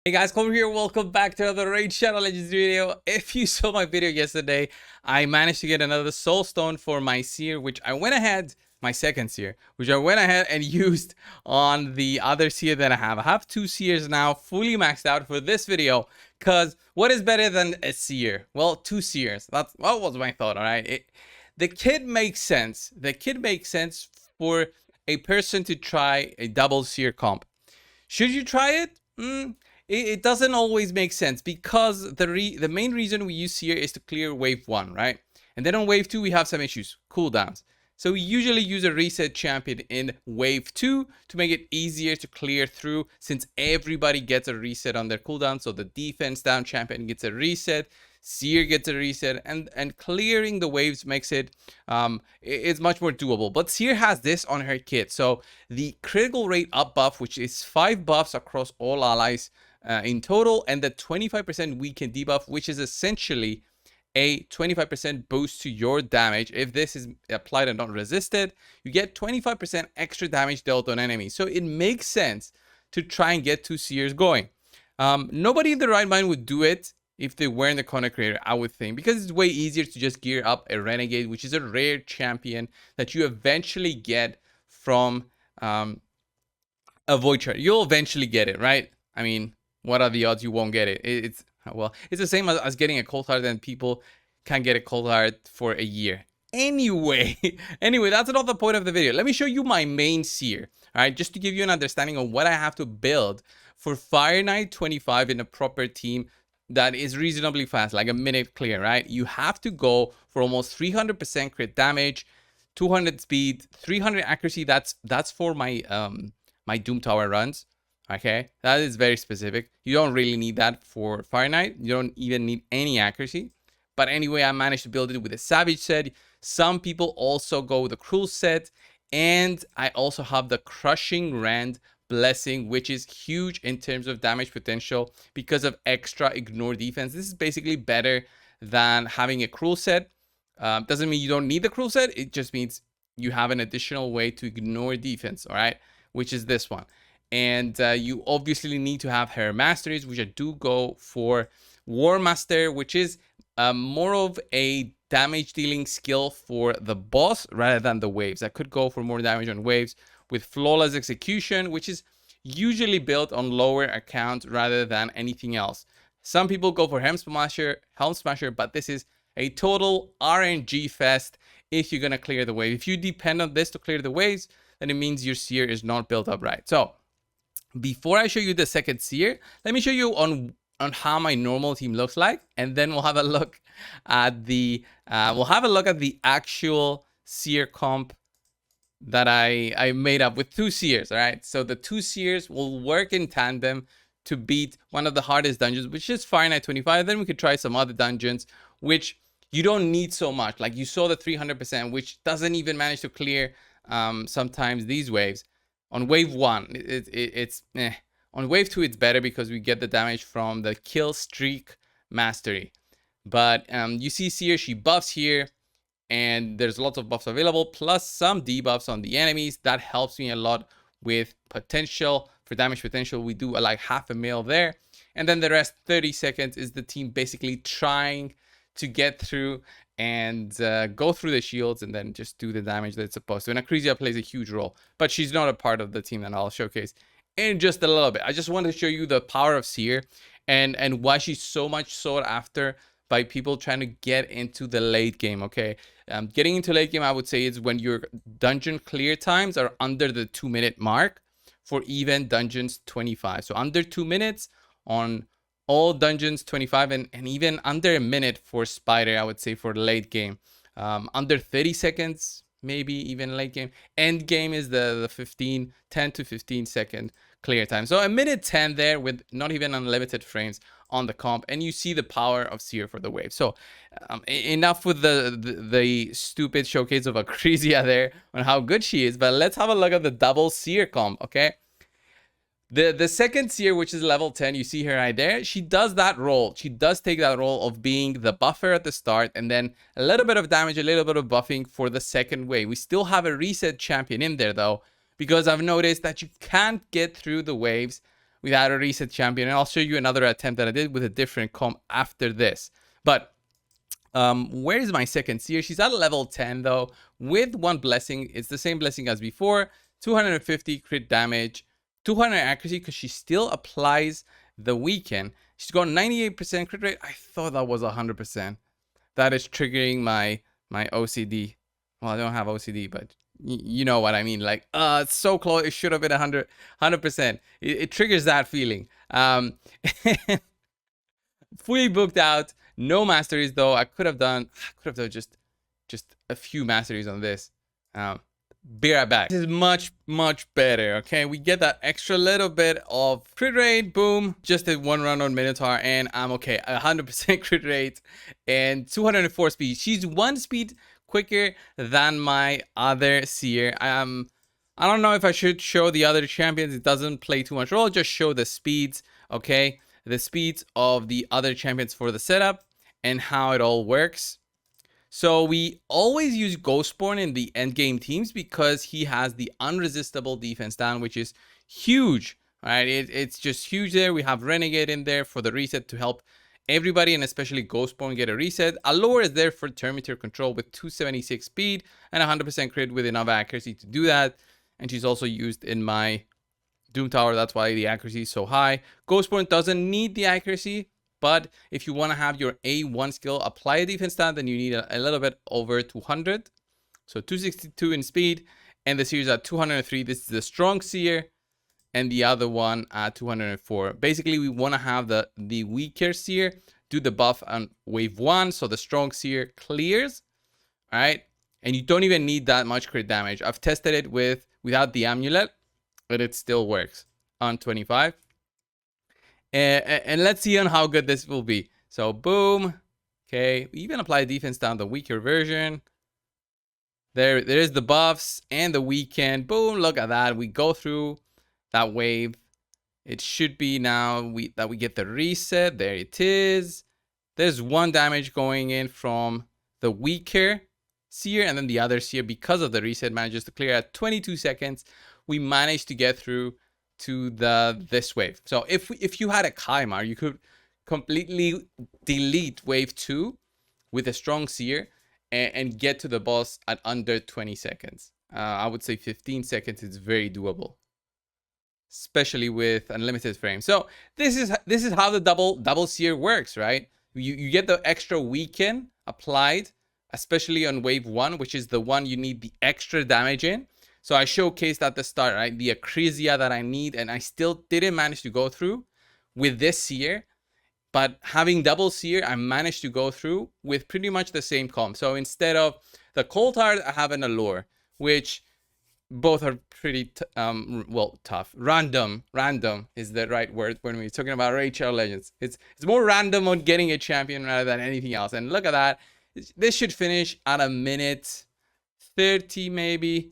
Hey guys, Clover here. Welcome back to another Raid Shadow Legends video. If you saw my video yesterday, I managed to get another soul stone for my Seer, which I went ahead, my second Seer, which I went ahead and used on the other Seer that I have. I have two Seers now, fully maxed out for this video, because what is better than a Seer? Well, two Seers. That was my thought, alright? The kit makes sense. The kit makes sense for a person to try a double Seer comp. Should you try it? It doesn't always make sense because the main reason we use Seer is to clear wave 1, right? And then on wave 2 we have some issues, cooldowns. So we usually use a reset champion in wave 2 to make it easier to clear through, since everybody gets a reset on their cooldown. So the defense down champion gets a reset, Seer gets a reset, and clearing the waves makes it's much more doable. But Seer has this on her kit. So the critical rate up buff, which is 5 buffs across all allies in total, and the 25% weaken debuff, which is essentially a 25% boost to your damage. If this is applied and not resisted, you get 25% extra damage dealt on enemies. So it makes sense to try and get two Seers going. Nobody in the right mind would do it if they weren't the content creator, I would think, because it's way easier to just gear up a Renegade, which is a rare champion that you eventually get from a Void Shard. You'll eventually get it, right? I mean, what are the odds you won't get it? It's the same as getting a cold heart, and people can get a cold heart for a year. Anyway, that's not the point of the video. Let me show you my main Seer, all right? Just to give you an understanding of what I have to build for Fire Knight 25 in a proper team that is reasonably fast, like a minute clear, right? You have to go for almost 300% crit damage, 200 speed, 300 accuracy. That's for my my Doom Tower runs. Okay, that is very specific. You don't really need that for Fire Knight. You don't even need any accuracy. But anyway, I managed to build it with a Savage set. Some people also go with a Cruel set. And I also have the Crushing Rend Blessing, which is huge in terms of damage potential because of extra ignore defense. This is basically better than having a Cruel set. Doesn't mean you don't need the Cruel set. It just means you have an additional way to ignore defense, all right? Which is this one. And you obviously need to have her masteries, which I do go for War Master, which is more of a damage dealing skill for the boss rather than the waves. I could go for more damage on waves with Flawless Execution, which is usually built on lower account rather than anything else. Some people go for Helm Smasher, but this is a total RNG fest if you're going to clear the wave. If you depend on this to clear the waves, then it means your Seer is not built up right. So before I show you the second Seer, let me show you on how my normal team looks like, and then we'll have a look at the actual Seer comp that I made up with two Seers. All right, so the two Seers will work in tandem to beat one of the hardest dungeons, which is Fire Knight 25. Then we could try some other dungeons which you don't need so much. Like you saw the 300%, which doesn't even manage to clear sometimes these waves. On wave 1, it's on wave 2, it's better because we get the damage from the kill streak mastery. But you see Seer, she buffs here, and there's lots of buffs available, plus some debuffs on the enemies. That helps me a lot with potential. For damage potential, we do like 0.5 mil there. And then the rest, 30 seconds, is the team basically trying to get through and go through the shields and then just do the damage that it's supposed to. And Acrisia plays a huge role, but she's not a part of the team that I'll showcase in just a little bit. I just wanted to show you the power of Seer and why she's so much sought after by people trying to get into the late game, okay? Getting into late game, I would say, is when your dungeon clear times are under the 2-minute mark for even dungeons 25. So under 2 minutes on all dungeons 25, and even under a minute for Spider, I would say, for late game. Under 30 seconds, maybe even late game. End game is the 10 to 15 second clear time. So a minute 10 there with not even unlimited frames on the comp, and you see the power of Seer for the wave. So enough with the stupid showcase of Acrisia there on how good she is, but let's have a look at the double Seer comp, okay? The second Seer, which is level 10, you see her right there. She does that role. She does take that role of being the buffer at the start, and then a little bit of damage, a little bit of buffing for the second wave. We still have a reset champion in there though, because I've noticed that you can't get through the waves without a reset champion. And I'll show you another attempt that I did with a different comp after this. But where is my second Seer? She's at level 10 though, with one blessing. It's the same blessing as before. 250 crit damage, 200 accuracy, because she still applies the weaken. She's got 98% crit rate. I thought that was 100%. That is triggering my OCD. Well, I don't have OCD, but you know what I mean. Like, it's so close. It should have been 100%. It triggers that feeling. Fully booked out. No masteries though. I could have done just a few masteries on this. Be right back. This is much better. Okay, we get that extra little bit of crit rate. Boom, just did one run on Minotaur, and I'm okay. 100% crit rate and 204 speed. She's one speed quicker than my other Seer. I don't know if I should show the other champions. It doesn't play too much role. Just show the speeds. Okay, the speeds of the other champions for the setup and how it all works. So we always use Ghostborn in the endgame teams because he has the unresistible defense down, which is huge. Right? It's just huge there. We have Renegade in there for the reset to help everybody, and especially Ghostborn, get a reset. Allure is there for turn meter control with 276 speed and 100% crit with enough accuracy to do that. And she's also used in my Doom Tower. That's why the accuracy is so high. Ghostborn doesn't need the accuracy, but if you want to have your A1 skill apply a defense stat, then you need a little bit over 200. So 262 in speed, and the Seer is at 203. This is the strong Seer, and the other one at 204. Basically, we want to have the weaker Seer do the buff on wave 1, so the strong Seer clears. All right, and you don't even need that much crit damage. I've tested it without the amulet, but it still works on 25. And let's see on how good this will be. So boom. Okay, we even apply defense down the weaker version. There's the buffs and the weekend. Boom, look at that. We go through that wave. It should be now that we get the reset. There it is. There's one damage going in from the weaker Seer, and then the other Seer, because of the reset, manages to clear at 22 seconds. We managed to get through to this wave. So if you had a Kaimar, you could completely delete wave 2 with a strong Seer and get to the boss at under 20 seconds. I would say 15 seconds is very doable, especially with unlimited frames. So this is how the double Seer works, right? You get the extra weaken applied, especially on wave 1, which is the one you need the extra damage in. So I showcased at the start, right, the Acrisia that I need, and I still didn't manage to go through with this Seer. But having double Seer, I managed to go through with pretty much the same comp. So instead of the Cold Heart, I have an Allure, which both are pretty well, tough. Random is the right word when we're talking about Raid Shadow Legends. It's more random on getting a champion rather than anything else. And look at that. This should finish at a minute 30 maybe.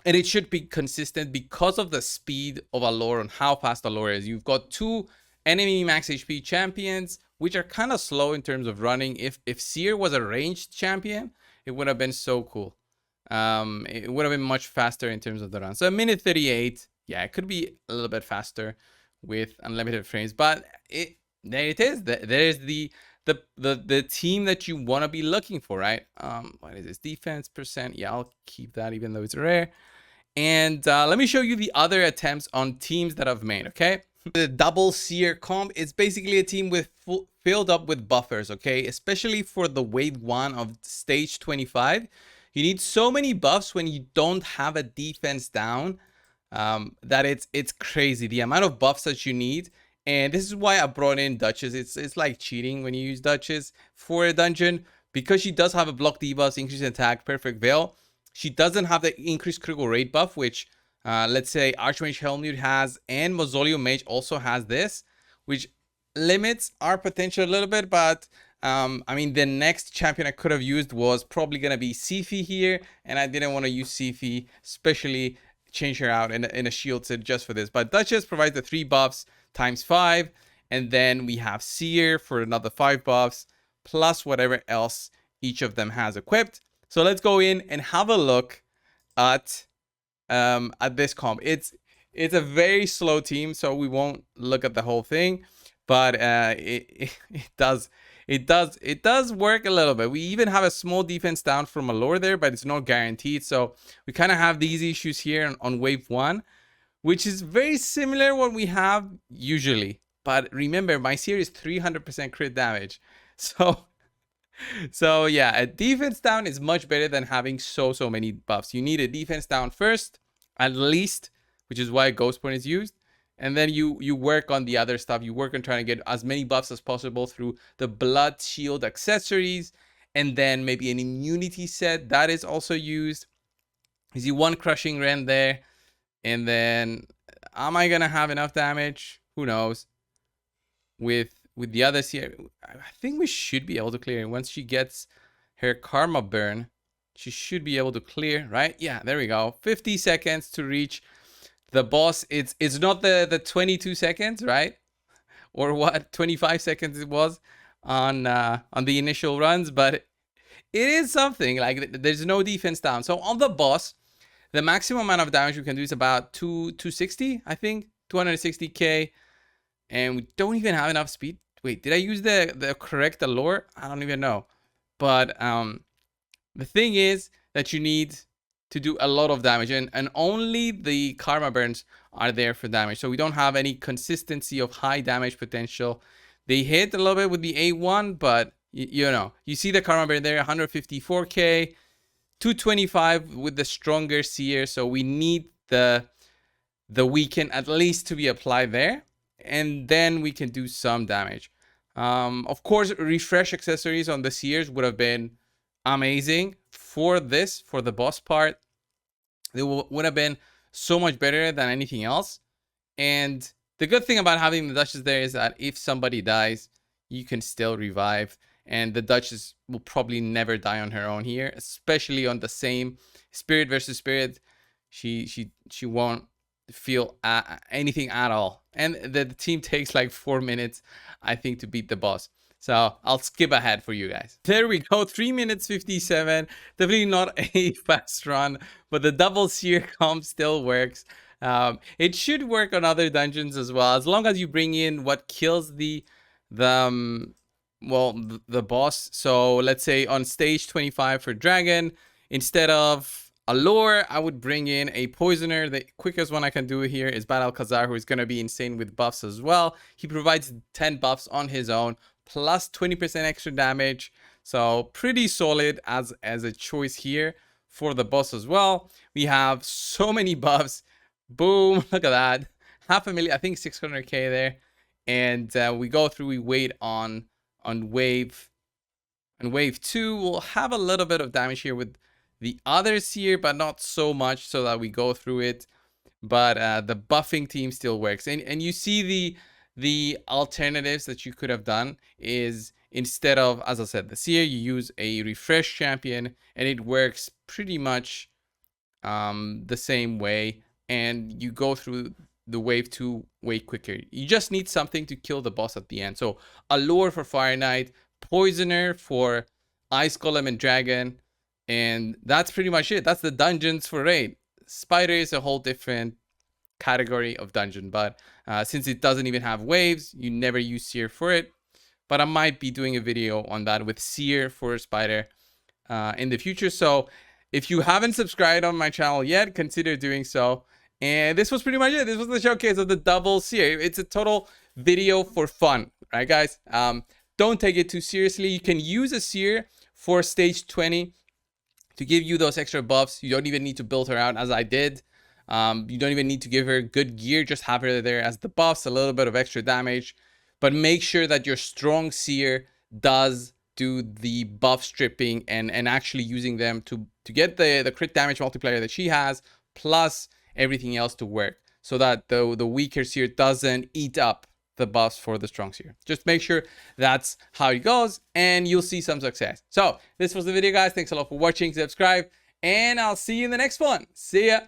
And it should be consistent because of the speed of Allure and how fast Allure is. You've got two enemy max HP champions, which are kind of slow in terms of running. If Seer was a ranged champion, it would have been so cool. It would have been much faster in terms of the run. So a minute 38, yeah, it could be a little bit faster with unlimited frames, but there it is. There's the team that you want to be looking for, right? What is this? Defense %. Yeah, I'll keep that even though it's rare. And let me show you the other attempts on teams that I've made, okay? The double Seer comp is basically a team with filled up with buffers, okay? Especially for the wave 1 of stage 25. You need so many buffs when you don't have a defense down that it's crazy. The amount of buffs that you need. And this is why I brought in Duchess. It's like cheating when you use Duchess for a dungeon, because she does have a block debuff, increase attack, perfect veil. She doesn't have the increased critical rate buff, which let's say Archmage Helmut has, and Mausoleum Mage also has this, which limits our potential a little bit. But I mean, the next champion I could have used was probably gonna be Sifi here, and I didn't want to use Sifi, especially change her out in a shield set just for this. But Duchess provides the 3 buffs times 5, and then we have Seer for another 5 buffs plus whatever else each of them has equipped. So let's go in and have a look at this comp. It's it's a very slow team, so we won't look at the whole thing, but it does work a little bit. We even have a small defense down from a lore there, but it's not guaranteed. So we kind of have these issues here on wave 1, which is very similar what we have usually. But remember, my Seer is 300% crit damage. So yeah, a defense down is much better than having so many buffs. You need a defense down first, at least, which is why Ghost Point is used. And then you work on the other stuff. You work on trying to get as many buffs as possible through the blood shield accessories. And then maybe an immunity set that is also used. You see one crushing rend there. And then, am I going to have enough damage? Who knows? With the others here, I think we should be able to clear. Once she gets her karma burn, she should be able to clear, right? Yeah, there we go. 50 seconds to reach the boss. It's not the 22 seconds, right? Or what, 25 seconds it was on the initial runs, but it is something. Like, there's no defense down. So on the boss, the maximum amount of damage we can do is about 260, I think, 260k, and we don't even have enough speed. Wait, did I use the correct allure? I don't even know. But the thing is that you need to do a lot of damage, and only the karma burns are there for damage. So we don't have any consistency of high damage potential. They hit a little bit with the A1, but you know, you see the karma burn there, 154k, 225 with the stronger Seer. So we need the weaken at least to be applied there, and then we can do some damage. Of course, refresh accessories on the Seers would have been amazing for this, for the boss part. They would have been so much better than anything else. And the good thing about having the Duchess there is that if somebody dies, you can still revive. And the Duchess will probably never die on her own here, especially on the same spirit versus spirit. She won't feel anything at all. And the team takes like 4 minutes, I think, to beat the boss. So I'll skip ahead for you guys. There we go, 3 minutes 57. Definitely not a fast run, but the double Seer comp still works. It should work on other dungeons as well, as long as you bring in what kills the boss. So let's say on stage 25 for Dragon, instead of a lore, I would bring in a poisoner. The quickest one I can do here is Bad Alcazar, who is going to be insane with buffs as well. He provides 10 buffs on his own, plus 20% extra damage. So pretty solid as a choice here for the boss as well. We have so many buffs. Boom, look at that. 500,000, I think 600k there. And we go through, we wait on wave. And wave 2, we'll have a little bit of damage here with the others here, but not so much, so that we go through it. But the buffing team still works. And you see the alternatives that you could have done is, instead of, as I said, the Seer, you use a refresh champion, and it works pretty much the same way, and you go through the wave 2 way quicker. You just need something to kill the boss at the end. So Allure for Fire Knight, Poisoner for Ice Golem and Dragon, and that's pretty much it. That's the dungeons for Raid. Spider is a whole different category of dungeon, but since it doesn't even have waves, you never use Seer for it. But I might be doing a video on that with Seer for Spider in the future. So if you haven't subscribed on my channel yet, consider doing so. And this was pretty much it. This was the showcase of the double Seer. It's a total video for fun, right, guys? Don't take it too seriously. You can use a Seer for stage 20 to give you those extra buffs. You don't even need to build her out as I did. You don't even need to give her good gear. Just have her there as the buffs, a little bit of extra damage. But make sure that your strong Seer does do the buff stripping and actually using them to get the crit damage multiplier that she has, plus everything else to work, so that the weaker Seer doesn't eat up the buffs for the strong Seer. Just make sure that's how it goes, and you'll see some success. So this was the video, guys. Thanks a lot for watching. Subscribe, and I'll see you in the next one. See ya.